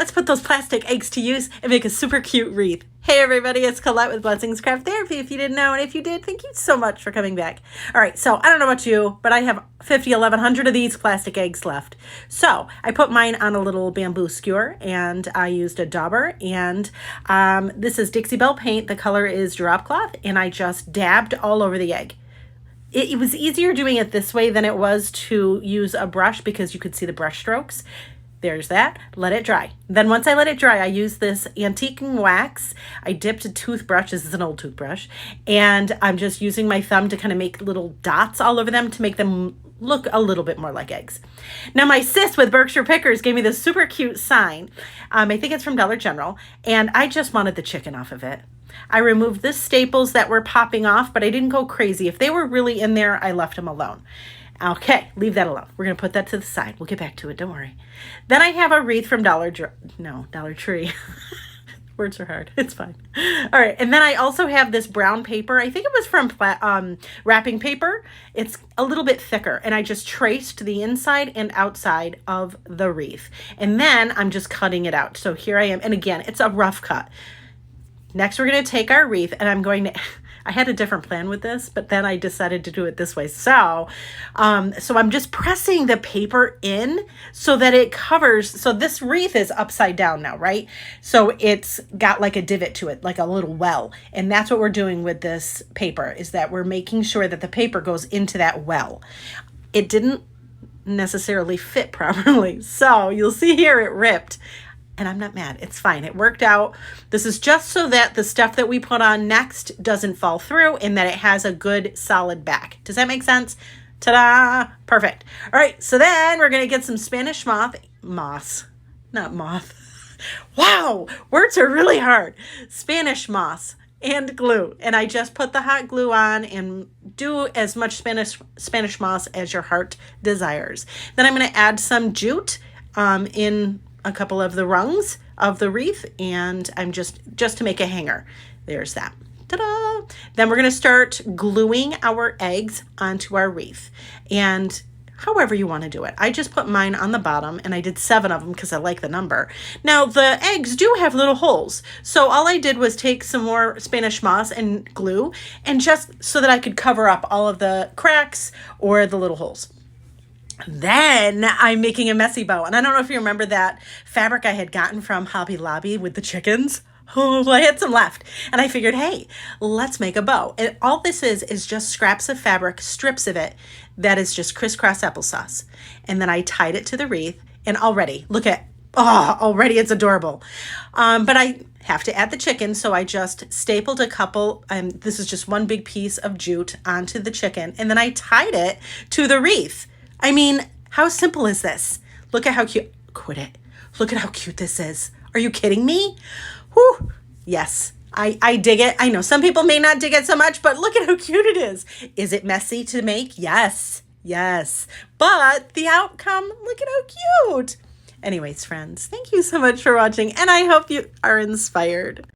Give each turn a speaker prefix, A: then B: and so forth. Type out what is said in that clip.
A: let's put those plastic eggs to use and make a super cute wreath. Hey everybody, it's Colette with Blessings Craft Therapy. If you didn't know, and if you did, thank you so much for coming back. All right, so I don't know about you, but I have 1,100 of these plastic eggs left. So I put mine on a little bamboo skewer, and I used a dauber, and this is Dixie Belle paint. The color is drop cloth, and I just dabbed all over the egg. It was easier doing it this way than it was to use a brush because you could see the brush strokes. There's that. Let it dry. Then once I let it dry, I use this antiquing wax. I dipped a toothbrush. This is an old toothbrush. And I'm just using my thumb to kind of make little dots all over them to make them look a little bit more like eggs. Now my sis with Berkshire Pickers gave me this super cute sign. I think it's from Dollar General. And I just wanted the chicken off of it. I removed the staples that were popping off, but I didn't go crazy. If they were really in there, I left them alone. Okay, leave that alone. We're going to put that to the side. We'll get back to it. Don't worry. Then I have a wreath from Dollar Tree. Words are hard. It's fine. All right. And then I also have this brown paper. I think it was from wrapping paper. It's a little bit thicker. And I just traced the inside and outside of the wreath. And then I'm just cutting it out. So here I am. And again, it's a rough cut. Next, we're going to take our wreath, and I'm going to... I had a different plan with this, but then I decided to do it this way. So I'm just pressing the paper in so that it covers. So this wreath is upside down now, right? So it's got like a divot to it, like a little well. And that's what we're doing with this paper, is that we're making sure that the paper goes into that well. It didn't necessarily fit properly. So you'll see here it ripped. And I'm not mad. It's fine. It worked out. This is just so that the stuff that we put on next doesn't fall through and that it has a good solid back. Does that make sense? Ta-da! Perfect. All right. So then we're going to get some Spanish moss. Wow. Words are really hard. Spanish moss and glue. And I just put the hot glue on and do as much Spanish moss as your heart desires. Then I'm going to add some jute in a couple of the rungs of the wreath, and I'm just to make a hanger. There's that. Ta-da! Then we're going to start gluing our eggs onto our wreath, and however you want to do it. I just put mine on the bottom, and I did 7 of them because I like the number. Now the eggs do have little holes, so all I did was take some more Spanish moss and glue, and just so that I could cover up all of the cracks or the little holes. Then I'm making a messy bow. And I don't know if you remember that fabric I had gotten from Hobby Lobby with the chickens. Oh, I had some left. And I figured, hey, let's make a bow. And all this is just scraps of fabric, strips of it, that is just crisscross applesauce. And then I tied it to the wreath. And already, already it's adorable. But I have to add the chicken. So I just stapled a couple, this is just one big piece of jute onto the chicken. And then I tied it to the wreath. I mean, how simple is this? Look at how cute. Quit it. Look at how cute this is. Are you kidding me? Whew. Yes, I dig it. I know some people may not dig it so much, but look at how cute it is. Is it messy to make? Yes. Yes. But the outcome, look at how cute. Anyways, friends, thank you so much for watching, and I hope you are inspired.